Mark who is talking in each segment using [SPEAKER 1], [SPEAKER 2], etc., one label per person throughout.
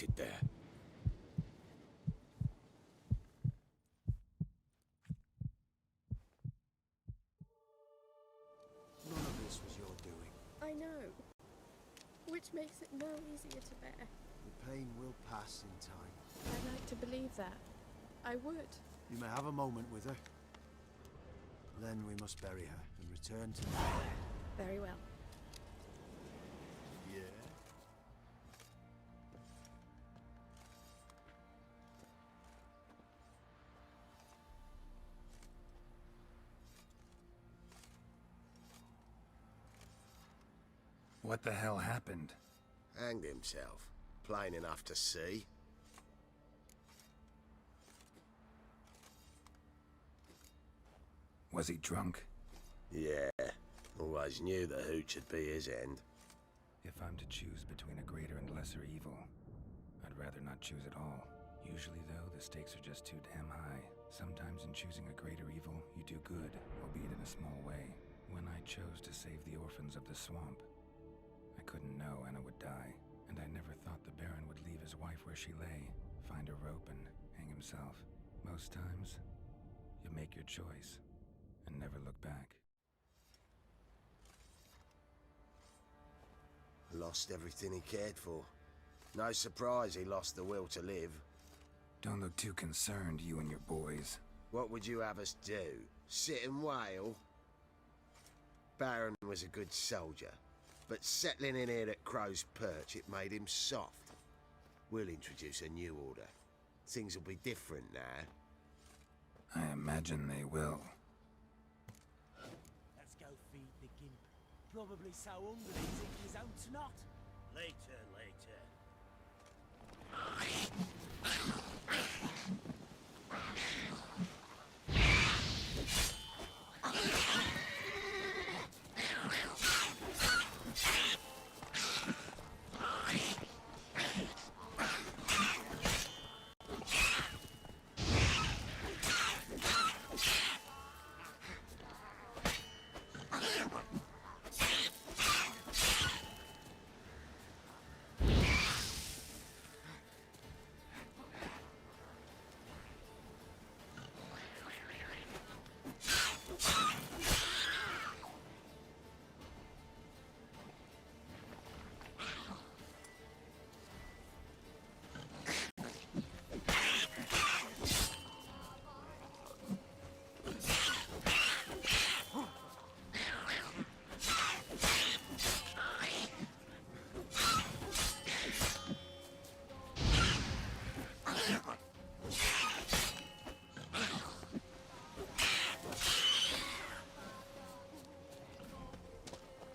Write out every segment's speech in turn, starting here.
[SPEAKER 1] waited there. None of this was your doing.
[SPEAKER 2] I know. Which makes it no easier to bear.
[SPEAKER 3] The pain will pass in time.
[SPEAKER 2] I'd like to believe that. I would.
[SPEAKER 3] You may have a moment with her. Then we must bury her and return to...
[SPEAKER 2] Very well.
[SPEAKER 3] Yeah?
[SPEAKER 4] What the hell happened?
[SPEAKER 5] Hanged himself. Plain enough to see.
[SPEAKER 4] Was he drunk?
[SPEAKER 5] Yeah. Always knew the hooch would be his end.
[SPEAKER 4] If I'm to choose between a greater and lesser evil, I'd rather not choose at all. Usually, though, the stakes are just too damn high. Sometimes in choosing a greater evil, you do good, albeit in a small way. When I chose to save the orphans of the swamp, I couldn't know Anna would die, and I never thought the Baron would leave his wife where she lay, find a rope and hang himself. Most times, you make your choice and never look back.
[SPEAKER 5] Lost everything he cared for. No surprise he lost the will to live.
[SPEAKER 4] Don't look too concerned, you and your boys.
[SPEAKER 5] What would you have us do? Sit and wail? Baron was a good soldier, but settling in here at Crow's Perch, it made him soft. We'll introduce a new order. Things will be different now.
[SPEAKER 4] I imagine they will.
[SPEAKER 6] Let's go feed the gimp. Probably so hungry he's eating his own snot. Later, later.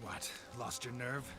[SPEAKER 4] What? Lost your nerve?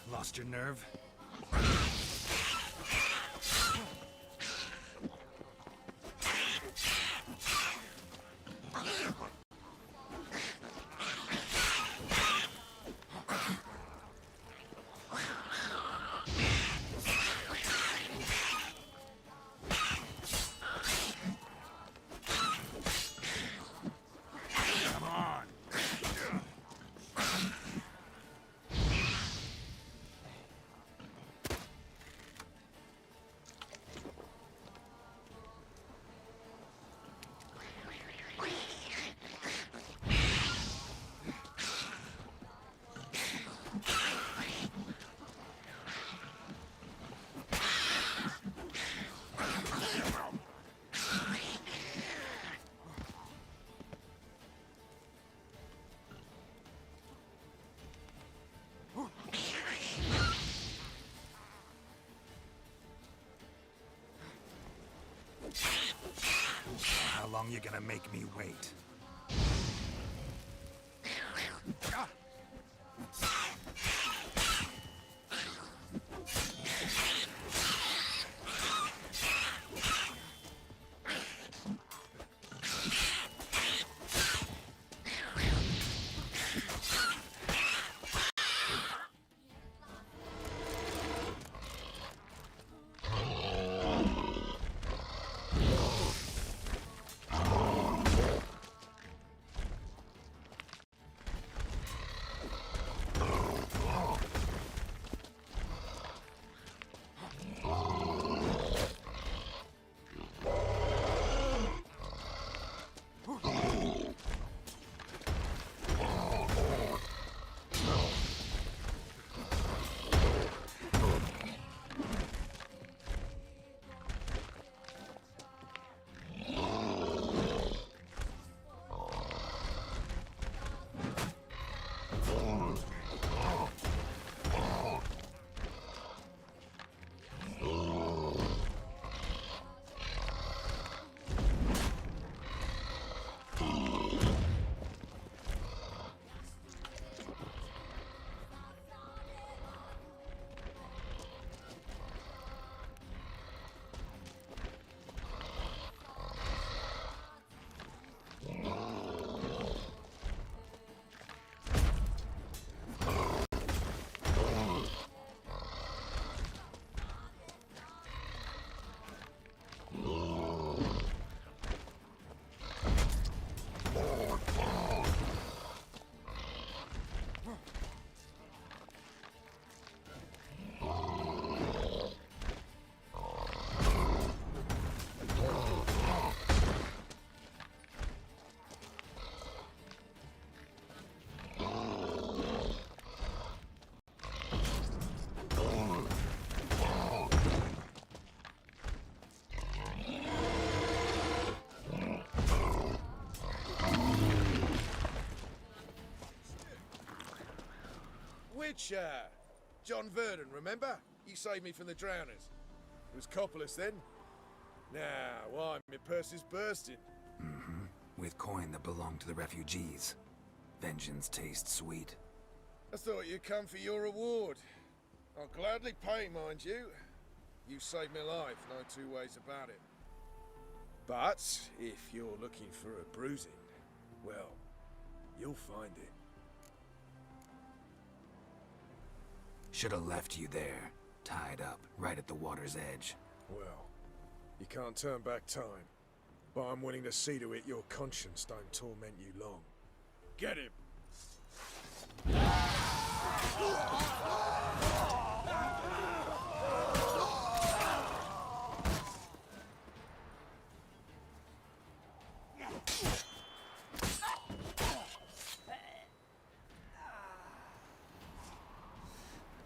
[SPEAKER 4] Lost your nerve? Come on! long you gonna make me wait?
[SPEAKER 7] Which, John Verdon, remember? You saved me from the drowners. It was Coppolis then. Now, why, my purse is bursting.
[SPEAKER 4] Mm-hmm. With coin that belonged to the refugees. Vengeance tastes sweet.
[SPEAKER 7] I thought you'd come for your reward. I'll gladly pay, mind you. You saved my life, no two ways about it. But, if you're looking for a bruising, well, you'll find it.
[SPEAKER 4] Should have left you there, tied up, right at the water's edge.
[SPEAKER 7] Well, you can't turn back time. But I'm willing to see to it your conscience don't torment you long. Get him!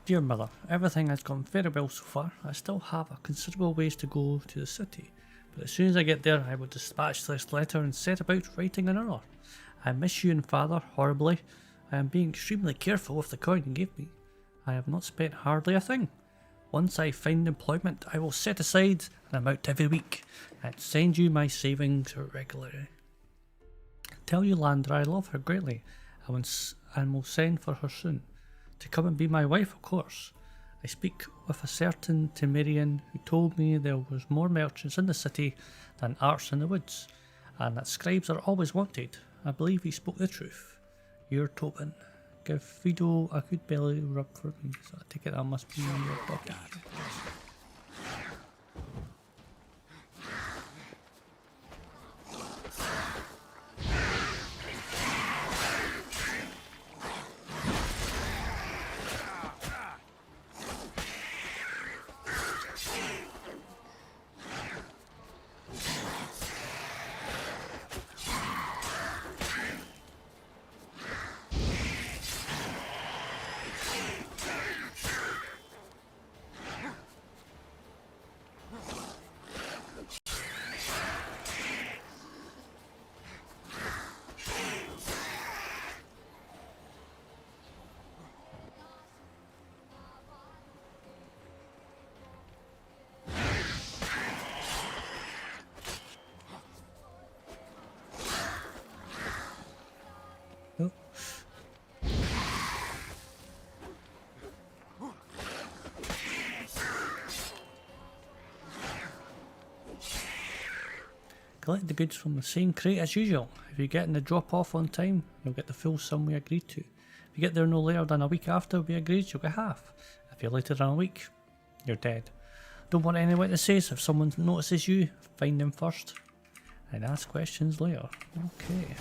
[SPEAKER 8] Dear Mother, everything has gone very well so far. I still have a considerable ways to go to the city, but as soon as I get there I will dispatch this letter and set about writing another. I miss you and Father horribly. I am being extremely careful with the coin you gave me. I have not spent hardly a thing. Once I find employment I will set aside an amount every week and send you my savings regularly. Tell Yolanda I love her greatly and will send for her soon. To come and be my wife, of course. I speak with a certain Temerian who told me there was more merchants in the city than arts in the woods, and that scribes are always wanted. I believe he spoke the truth. Your Tobin. Give Fido a good belly rub for me, so I take it that must be in your pocket. Collect the goods from the same crate as usual. If you get in the drop off on time, you'll get the full sum we agreed to. If you get there no later than a week after we agreed, you'll get half. If you're later than a week, you're dead. Don't want any witnesses. If someone notices you, find them first and ask questions later. Okay.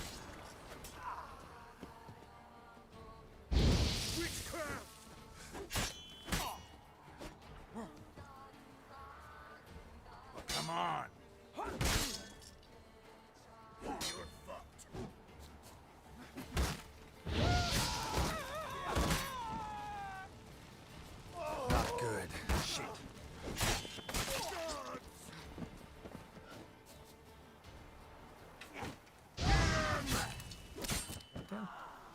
[SPEAKER 7] Come on. You're fucked.
[SPEAKER 3] Not good. Shit.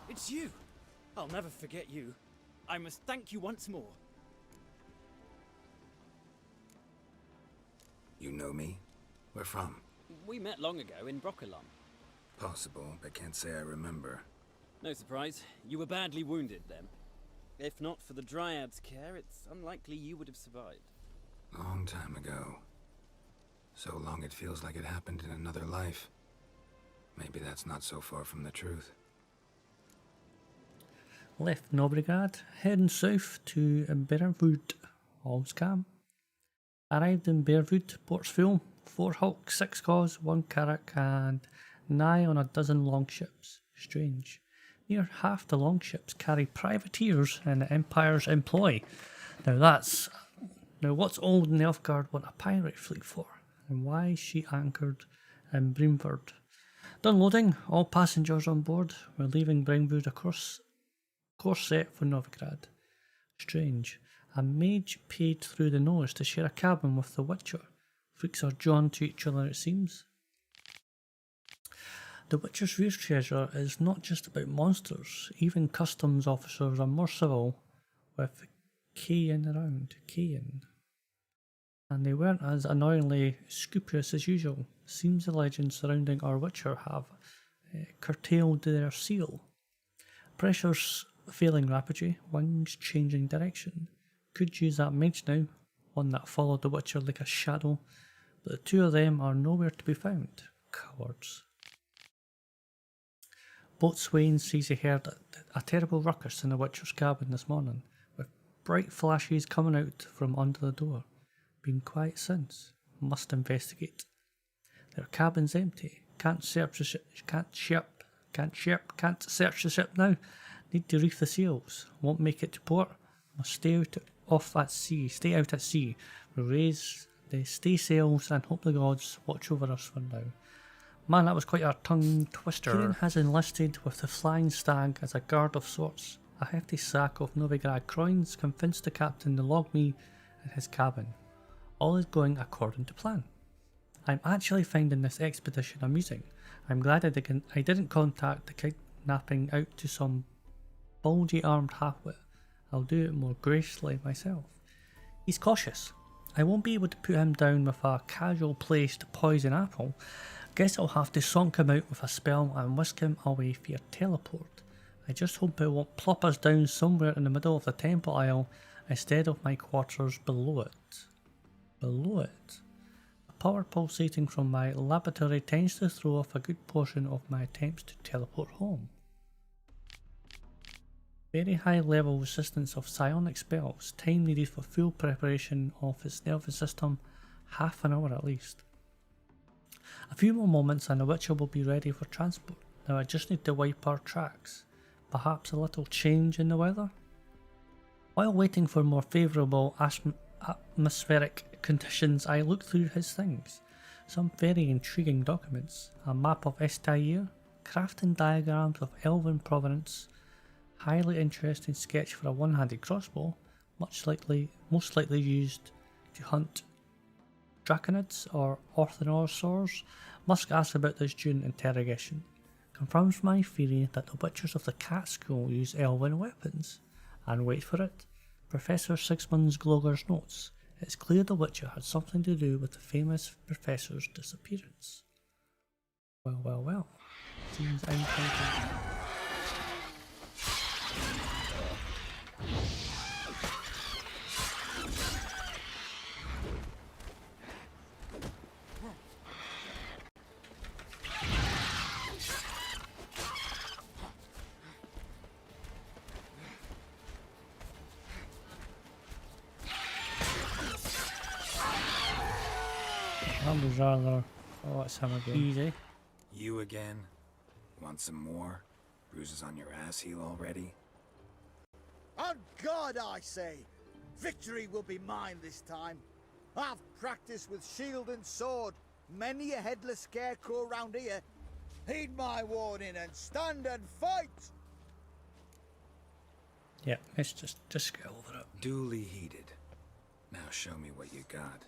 [SPEAKER 6] It's you! I'll never forget you. I must thank you once more.
[SPEAKER 4] You know me? Where from?
[SPEAKER 6] We met long ago in Broccolon.
[SPEAKER 4] Possible, but can't say I remember.
[SPEAKER 6] No surprise, you were badly wounded then. If not for the Dryad's care, it's unlikely you would have survived.
[SPEAKER 4] Long time ago. So long it feels like it happened in another life. Maybe that's not so far from the truth.
[SPEAKER 8] Left Novigrad, heading south to Bearwood. All's calm. Arrived in Bearwood, ports full, 4 hulks, 6 cause, 1 carrack, and nigh on a dozen longships. Strange. Near half the longships carry privateers in the Empire's employ. Now what's old Nilfgaard want a pirate fleet for? And why is she anchored in Breamford? Done loading, all passengers on board. We're leaving Breamford course set for Novigrad. Strange. A mage paid through the nose to share a cabin with the Witcher. Freaks are drawn to each other, it seems. The Witcher's real treasure is not just about monsters. Even customs officers are more civil with Cain around. Cain. And they weren't as annoyingly scrupulous as usual. Seems the legends surrounding our Witcher have curtailed their seal. Pressure's failing rapidly, wings changing direction. Could use that mage now, one that followed the Witcher like a shadow, but the two of them are nowhere to be found. Cowards. Boatswain says he heard a terrible ruckus in the Witcher's cabin this morning, with bright flashes coming out from under the door. Been quiet since. Must investigate. Their cabin's empty. Can't search the ship. Can't search the ship now. Need to reef the sails. Won't make it to port. Must stay out at sea. Raise the stay sails and hope the gods watch over us for now. Man, that was quite a tongue twister. Kieran has enlisted with the Flying Stag as a guard of sorts. A hefty sack of Novigrad coins convinced the captain to log me in his cabin. All is going according to plan. I'm actually finding this expedition amusing. I'm glad I didn't contact the kidnapping out to some bulgy armed halfwit. I'll do it more gracefully myself. He's cautious. I won't be able to put him down with a casual placed poison apple. Guess I'll have to sonk him out with a spell and whisk him away via teleport. I just hope it won't plop us down somewhere in the middle of the temple aisle instead of my quarters below it. Below it. The power pulsating from my laboratory tends to throw off a good portion of my attempts to teleport home. Very high level resistance of psionic spells, time needed for full preparation of its nervous system, half an hour at least. A few more moments and the Witcher will be ready for transport. Now I just need to wipe our tracks. Perhaps a little change in the weather? While waiting for more favourable atmospheric conditions, I looked through his things. Some very intriguing documents. A map of Estair, crafting diagrams of elven provenance, highly interesting sketch for a one-handed crossbow, most likely used to hunt draconids or orthenosaurs. Must ask about this during interrogation. Confirms my theory that the Witchers of the Cat School use elven weapons. And wait for it, Professor Sigmund Gloger's notes. It's clear the Witcher had something to do with the famous professor's disappearance. Well. Seems I'm That was rather... Oh, it's him again. Easy.
[SPEAKER 4] You again? Want some more? Bruises on your ass heel already?
[SPEAKER 1] On God, I say! Victory will be mine this time. I've practiced with shield and sword. Many a headless scarecrow round here. Heed my warning and stand and fight!
[SPEAKER 8] Yeah, let's just get over it.
[SPEAKER 4] Duly heated. Now show me what you got.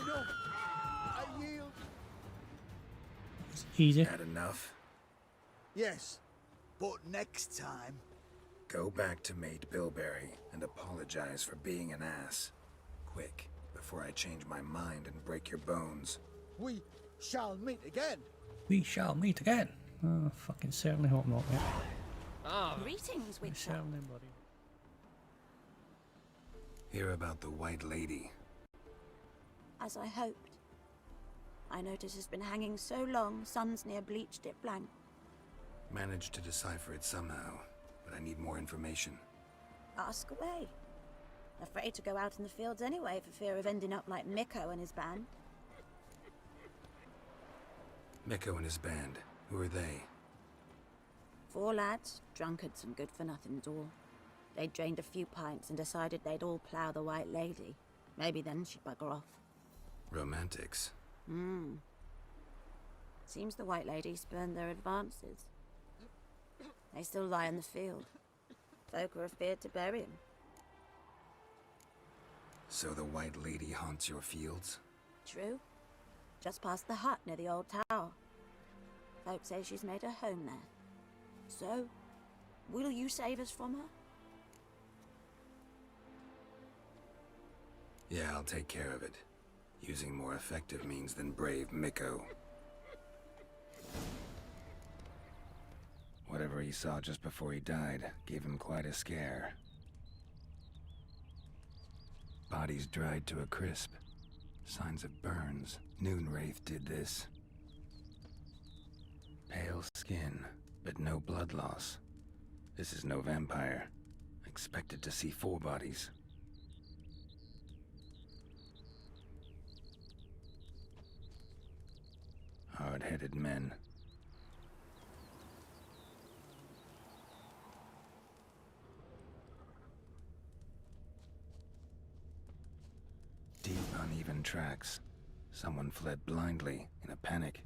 [SPEAKER 1] No, I yield.
[SPEAKER 8] It's easy.
[SPEAKER 4] Had enough?
[SPEAKER 1] Yes, but next time.
[SPEAKER 4] Go back to Mate Bilberry and apologize for being an ass. Quick, before I change my mind and break your bones.
[SPEAKER 1] We shall meet again.
[SPEAKER 8] We shall meet again. Oh, fucking certainly hope not, mate.
[SPEAKER 9] Greetings, Witcher.
[SPEAKER 8] Certainly, buddy.
[SPEAKER 4] Hear about the White Lady.
[SPEAKER 9] As I hoped. I notice it's been hanging so long, Sun's near bleached it blank.
[SPEAKER 4] Managed to decipher it somehow, but I need more information.
[SPEAKER 9] Ask away. Afraid to go out in the fields anyway for fear of ending up like Mikko and his band.
[SPEAKER 4] Mikko and his band. Who are they?
[SPEAKER 9] 4 lads, drunkards and good-for-nothings all. They'd drained a few pints and decided they'd all plough the White Lady. Maybe then she'd bugger off.
[SPEAKER 4] Romantics.
[SPEAKER 9] Seems the White Lady spurned their advances. They still lie in the field. Folk are afeard to bury 'em.
[SPEAKER 4] So the White Lady haunts your fields?
[SPEAKER 9] True. Just past the hut near the old tower. Folk say she's made a home there. So, will you save us from her?
[SPEAKER 4] Yeah, I'll take care of it. Using more effective means than brave Mikko. Whatever he saw just before he died gave him quite a scare. Bodies dried to a crisp. Signs of burns. Noonwraith did this. Pale skin, but no blood loss. This is no vampire. Expected to see 4 bodies. Hard-headed men. Deep, uneven tracks. Someone fled blindly, in a panic.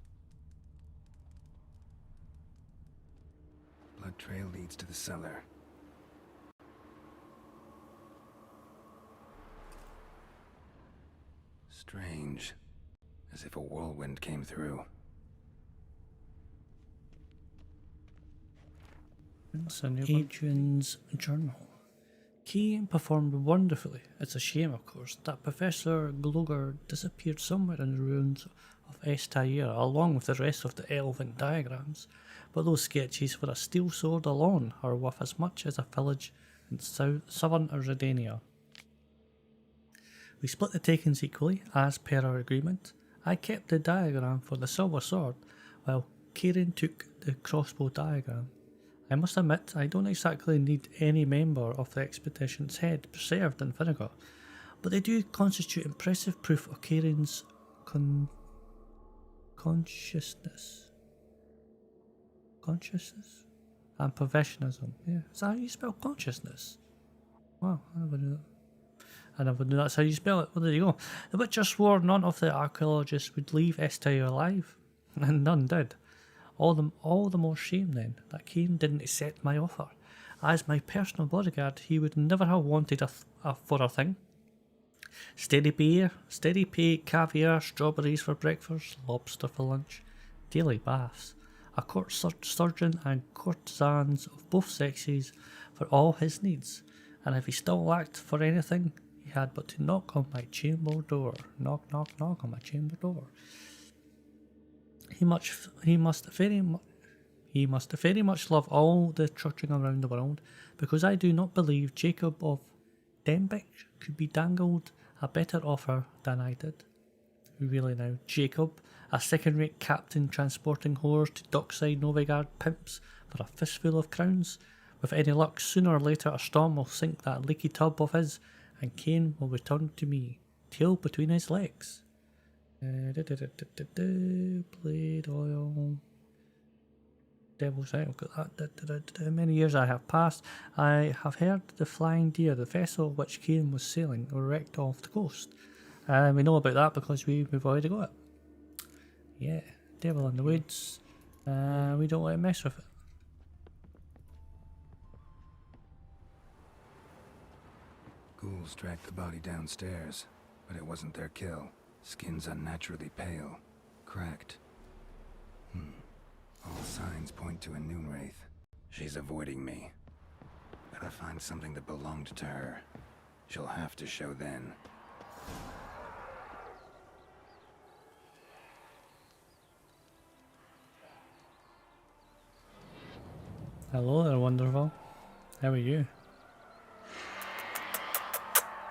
[SPEAKER 4] Blood trail leads to the cellar. Strange. As if a whirlwind came through.
[SPEAKER 8] Adrian's journal. Key performed wonderfully. It's a shame, of course, that Professor Gloger disappeared somewhere in the ruins of Estair, along with the rest of the elven diagrams, but those sketches for a steel sword alone are worth as much as a village in southern Redania. We split the takings equally, as per our agreement. I kept the diagram for the silver sword, while Kieran took the crossbow diagram. I must admit, I don't exactly need any member of the expedition's head preserved in vinegar, but they do constitute impressive proof of Kieran's consciousness and professionalism. Yeah, is that how you spell consciousness? Wow, I never knew that. I never knew that's how you spell it. Well, there you go. The Witcher swore none of the archaeologists would leave Estair alive, and none did. All the more shame then that Kieran didn't accept my offer. As my personal bodyguard, he would never have wanted for a thing. Steady pay, caviar, strawberries for breakfast, lobster for lunch, daily baths, a court surgeon and courtesans of both sexes for all his needs, and if he still lacked for anything, he had but to knock on my chamber door. Knock, knock, knock on my chamber door. He must very much love all the trudging around the world, because I do not believe Jacob of Denbeck could be dangled a better offer than I did. Really now, Jacob, a second-rate captain transporting whores to dockside Novigrad pimps for a fistful of crowns, With any luck, sooner or later a storm will sink that leaky tub of his, and Kane will return to me, tail between his legs. Blade oil. Devil's Eye, I've got that. Many years I have passed, I have heard the Flying Deer, the vessel which Kane was sailing, were wrecked off the coast. And we know about that because we've already got it. Yeah, Devil in the Woods. We don't let him mess with it.
[SPEAKER 4] Ghouls dragged the body downstairs, but it wasn't their kill. Skin's unnaturally pale, cracked. All signs point to a noon wraith. She's avoiding me. Gotta find something that belonged to her. She'll have to show then.
[SPEAKER 8] Hello there, Wonderful. How are you?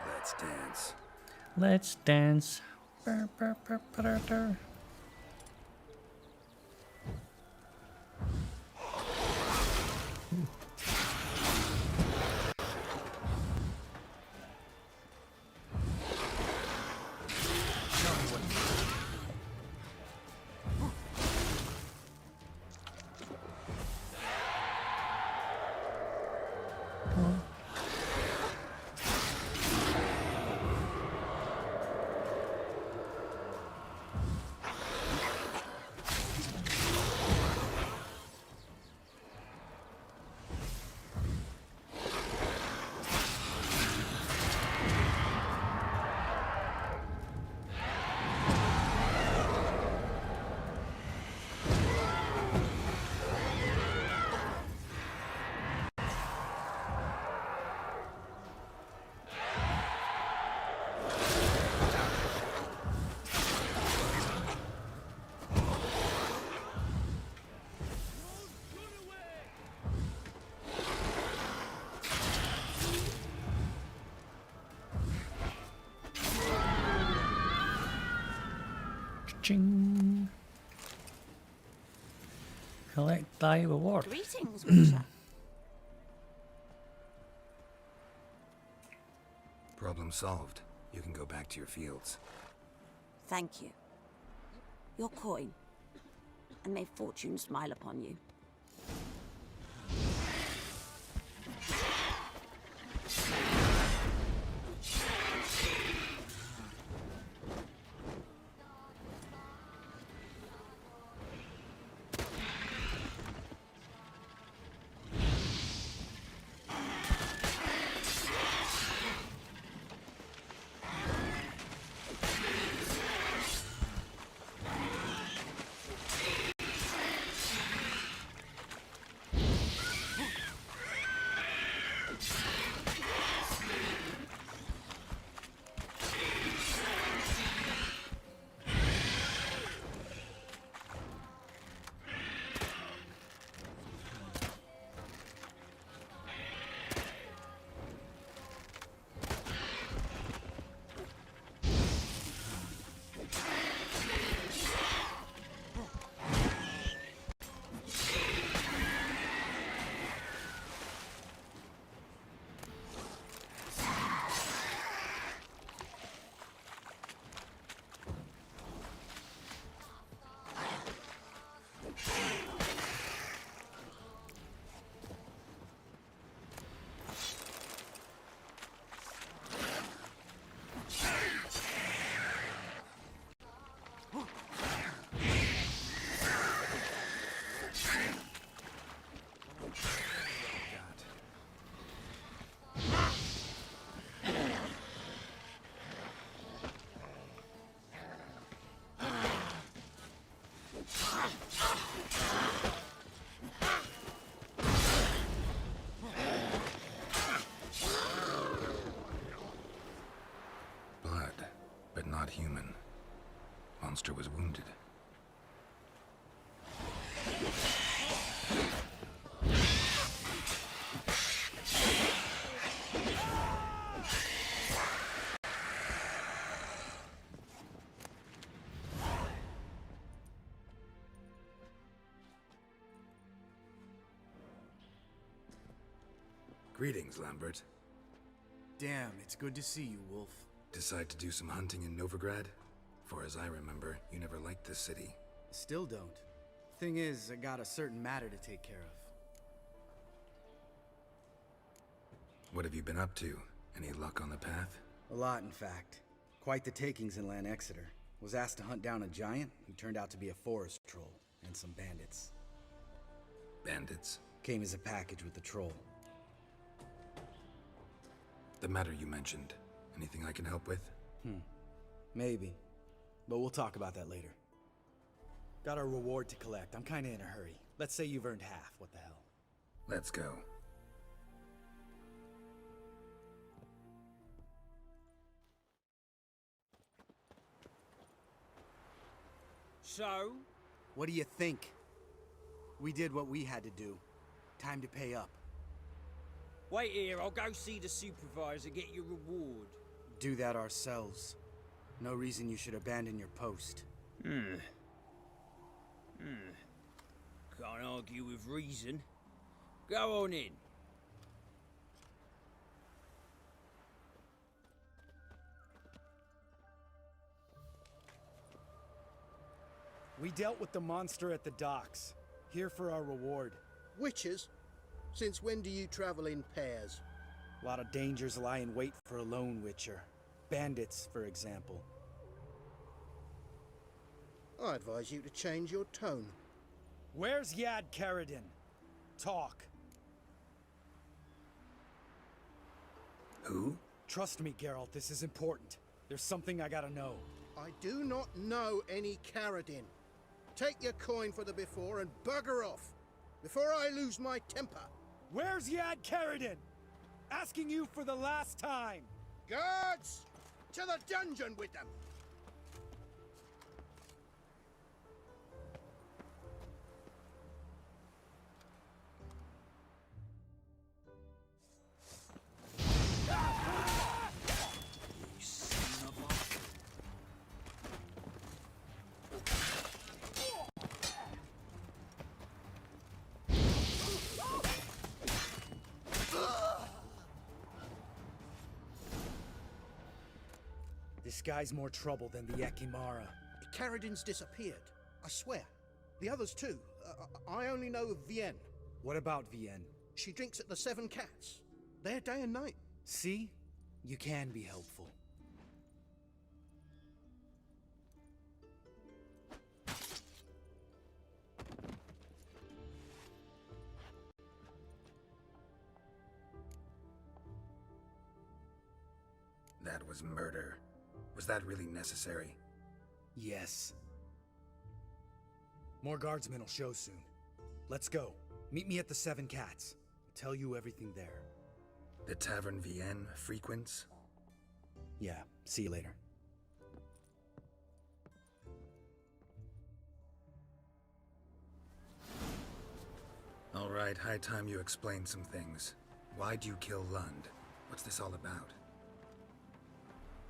[SPEAKER 4] Let's dance.
[SPEAKER 8] Let's dance. Brr, brr, brr, brr, brr. Ching. Collect thy reward.
[SPEAKER 9] Greetings, Witcher.
[SPEAKER 4] Problem solved. You can go back to your fields.
[SPEAKER 9] Thank you. Your coin. And may fortune smile upon you.
[SPEAKER 4] Not human. Monster was wounded. Greetings, Lambert.
[SPEAKER 3] Damn, it's good to see you, Wolf.
[SPEAKER 4] Decide to do some hunting in Novigrad? For as I remember, you never liked this city.
[SPEAKER 3] Still don't. Thing is, I got a certain matter to take care of.
[SPEAKER 4] What have you been up to? Any luck on the path?
[SPEAKER 3] A lot, in fact. Quite the takings in Lan Exeter. Was asked to hunt down a giant who turned out to be a forest troll, and some bandits.
[SPEAKER 4] Bandits?
[SPEAKER 3] Came as a package with the troll.
[SPEAKER 4] The matter you mentioned. Anything I can help with?
[SPEAKER 3] Maybe. But we'll talk about that later. Got our reward to collect. I'm kinda in a hurry. Let's say you've earned half. What the hell?
[SPEAKER 4] Let's go.
[SPEAKER 6] So?
[SPEAKER 3] What do you think? We did what we had to do. Time to pay up.
[SPEAKER 6] Wait here, I'll go see the supervisor, get your reward.
[SPEAKER 3] Do that ourselves. No reason you should abandon your post.
[SPEAKER 6] Can't argue with reason. Go on in.
[SPEAKER 3] We dealt with the monster at the docks. Here for our reward.
[SPEAKER 5] Witches? Since when do you travel in pairs?
[SPEAKER 3] A lot of dangers lie in wait for a lone witcher. Bandits, for example.
[SPEAKER 5] I advise you to change your tone.
[SPEAKER 3] Where's Yad Karadin? Talk.
[SPEAKER 4] Who?
[SPEAKER 3] Trust me, Geralt, this is important. There's something I gotta know.
[SPEAKER 5] I do not know any Karadin. Take your coin for the before and bugger off, before I lose my temper.
[SPEAKER 3] Where's Yad Karadin? Asking you for the last time.
[SPEAKER 5] Guards! To the dungeon with them!
[SPEAKER 3] This guy's more trouble than the Ekimara.
[SPEAKER 5] Karadin's disappeared, I swear. The others too. I only know of Vienne.
[SPEAKER 3] What about Vienne?
[SPEAKER 5] She drinks at the Seven Cats. There day and night.
[SPEAKER 3] See? You can be helpful.
[SPEAKER 4] That was murder. Was that really necessary?
[SPEAKER 3] Yes. More guardsmen will show soon. Let's go. Meet me at the Seven Cats. I'll tell you everything there.
[SPEAKER 4] The Tavern Vienne frequents?
[SPEAKER 3] Yeah, see you later.
[SPEAKER 4] All right, high time you explain some things. Why'd you kill Lund? What's this all about?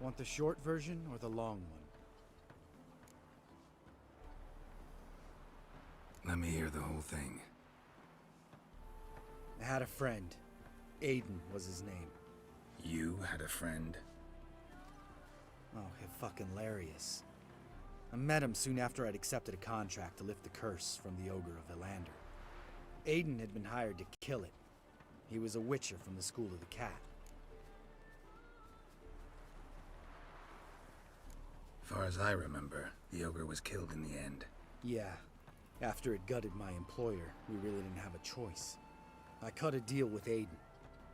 [SPEAKER 3] Want the short version or the long one?
[SPEAKER 4] Let me hear the whole thing.
[SPEAKER 3] I had a friend. Aiden was his name.
[SPEAKER 4] You had a friend?
[SPEAKER 3] Oh, fucking hilarious. I met him soon after I'd accepted a contract to lift the curse from the Ogre of Elander. Aiden had been hired to kill it. He was a witcher from the School of the Cat.
[SPEAKER 4] Far as I remember, the ogre was killed in the end.
[SPEAKER 3] Yeah. After it gutted my employer, we really didn't have a choice. I cut a deal with Aiden.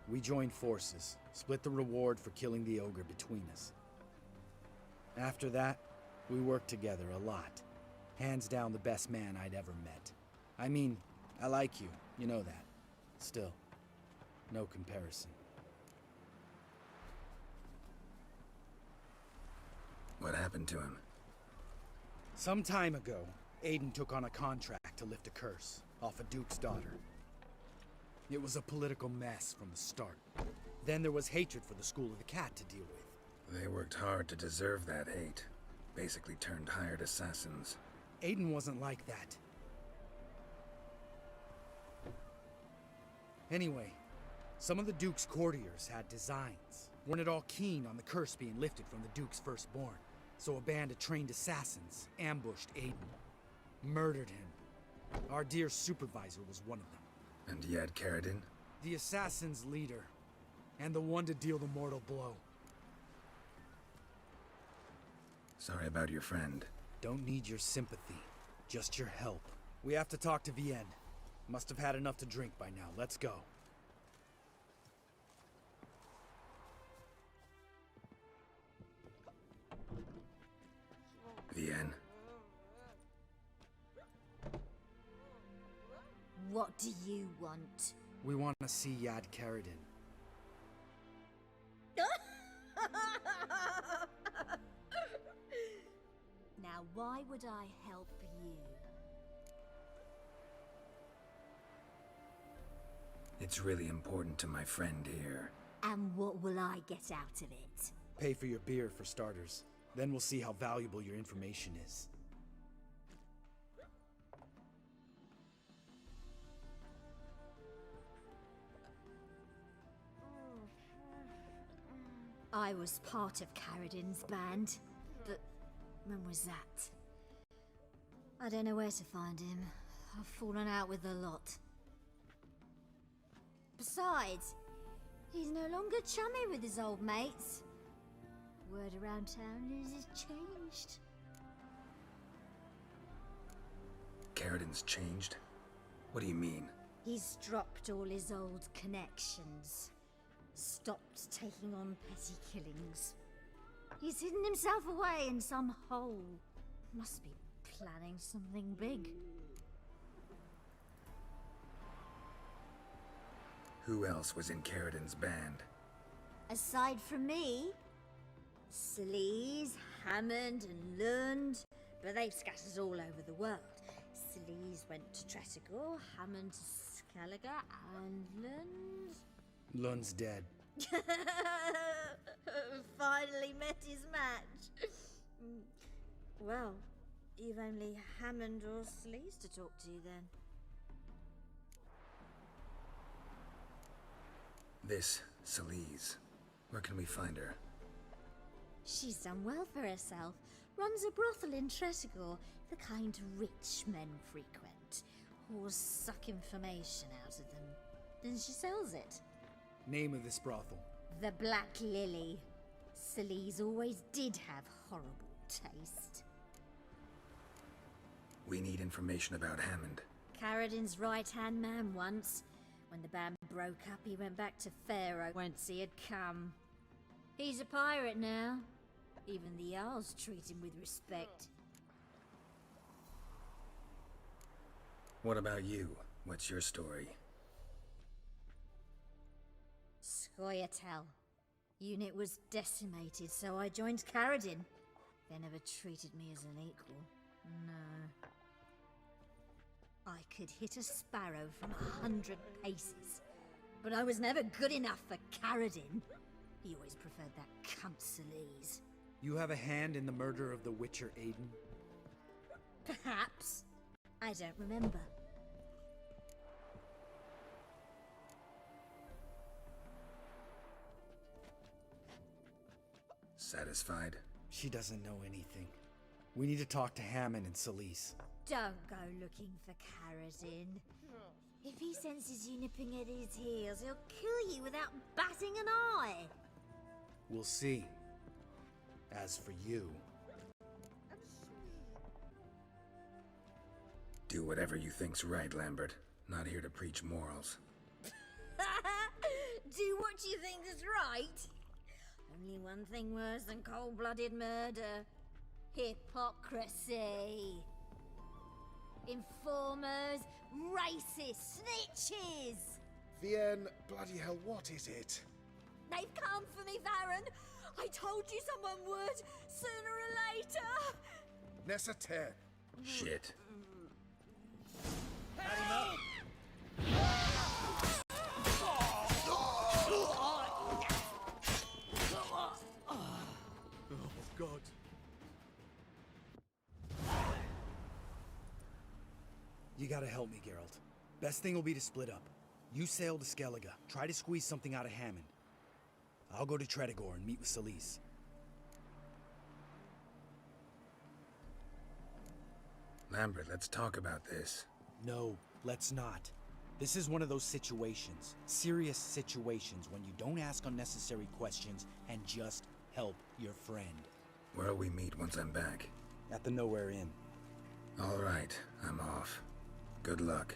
[SPEAKER 3] We joined forces, split the reward for killing the ogre between us. After that, we worked together a lot. Hands down the best man I'd ever met. I mean, I like you, you know that. Still, no comparison.
[SPEAKER 4] What happened to him?
[SPEAKER 3] Some time ago, Aiden took on a contract to lift a curse off a duke's daughter. It was a political mess from the start. Then there was hatred for the School of the Cat to deal with.
[SPEAKER 4] They worked hard to deserve that hate. Basically turned hired assassins.
[SPEAKER 3] Aiden wasn't like that. Anyway, Some of the Duke's courtiers had designs. Weren't at all keen on the curse being lifted from the Duke's firstborn. So a band of trained assassins ambushed Aiden. Murdered him. Our dear supervisor was one of them.
[SPEAKER 4] And Yad Karadin?
[SPEAKER 3] The assassin's leader. And the one to deal the mortal blow.
[SPEAKER 4] Sorry about your friend.
[SPEAKER 3] Don't need your sympathy. Just your help. We have to talk to Vienne. Must have had enough to drink by now. Let's go.
[SPEAKER 4] Vienne.
[SPEAKER 10] What do you want?
[SPEAKER 3] We want to see Yad Karadin.
[SPEAKER 10] Now, why would I help you?
[SPEAKER 4] It's really important to my friend here.
[SPEAKER 10] And what will I get out of it?
[SPEAKER 3] Pay for your beer, for starters. Then we'll see how valuable your information is.
[SPEAKER 10] I was part of Karadin's band, but when was that? I don't know where to find him. I've fallen out with a lot. Besides, he's no longer chummy with his old mates. Word around town is he's changed.
[SPEAKER 4] Karadin's changed? What do you mean?
[SPEAKER 10] He's dropped all his old connections. Stopped taking on petty killings. He's hidden himself away in some hole. Must be planning something big.
[SPEAKER 4] Who else was in Karadin's band?
[SPEAKER 10] Aside from me, Sleaze, Hammond and Lund, but they've scattered all over the world. Sleaze went to Tretigor, Hammond to Skellige, and Lund...
[SPEAKER 3] Lund's dead.
[SPEAKER 10] Finally met his match. Well, you've only Hammond or Sleaze to talk to then.
[SPEAKER 4] This Sleaze. Where can we find her?
[SPEAKER 10] She's done well for herself. Runs a brothel in Tretigor, the kind rich men frequent. Whores suck information out of them. Then she sells it.
[SPEAKER 3] Name of this brothel?
[SPEAKER 10] The Black Lily. Sleaze always did have horrible taste.
[SPEAKER 4] We need information about Hammond.
[SPEAKER 10] Karadin's right-hand man once. When the band broke up, he went back to Pharaoh whence he had come. He's a pirate now. Even the Jarls treat him with respect.
[SPEAKER 4] What about you? What's your story?
[SPEAKER 10] Scoia'tael. Unit was decimated, so I joined Karadin. They never treated me as an equal. No. I could hit a sparrow from 100 paces, but I was never good enough for Karadin. He always preferred that cunt Sleaze.
[SPEAKER 3] You have a hand in the murder of the Witcher Aiden?
[SPEAKER 10] Perhaps. I don't remember.
[SPEAKER 4] Satisfied?
[SPEAKER 3] She doesn't know anything. We need to talk to Hammond and Sleaze.
[SPEAKER 10] Don't go looking for Karadin. If he senses you nipping at his heels, he'll kill you without batting an eye.
[SPEAKER 3] We'll see. As for you...
[SPEAKER 4] Do whatever you think's right, Lambert. Not here to preach morals.
[SPEAKER 10] Do what you think is right? Only one thing worse than cold-blooded murder. Hypocrisy. Informers, racists, snitches.
[SPEAKER 7] Vienne, bloody hell, what is it?
[SPEAKER 10] They've come for me, Baron. I told you someone would, sooner or later.
[SPEAKER 7] Nessater.
[SPEAKER 4] Shit.
[SPEAKER 3] Oh, God. You gotta help me, Geralt. Best thing will be to split up. You sail to Skellige. Try to squeeze something out of Hammond. I'll go to Tredigor and meet with Solis.
[SPEAKER 4] Lambert, let's talk about this.
[SPEAKER 3] No, let's not. This is one of those situations, serious situations, when you don't ask unnecessary questions and just help your friend.
[SPEAKER 4] Where'll we meet once I'm back?
[SPEAKER 3] At the Nowhere Inn.
[SPEAKER 4] All right, I'm off. Good luck.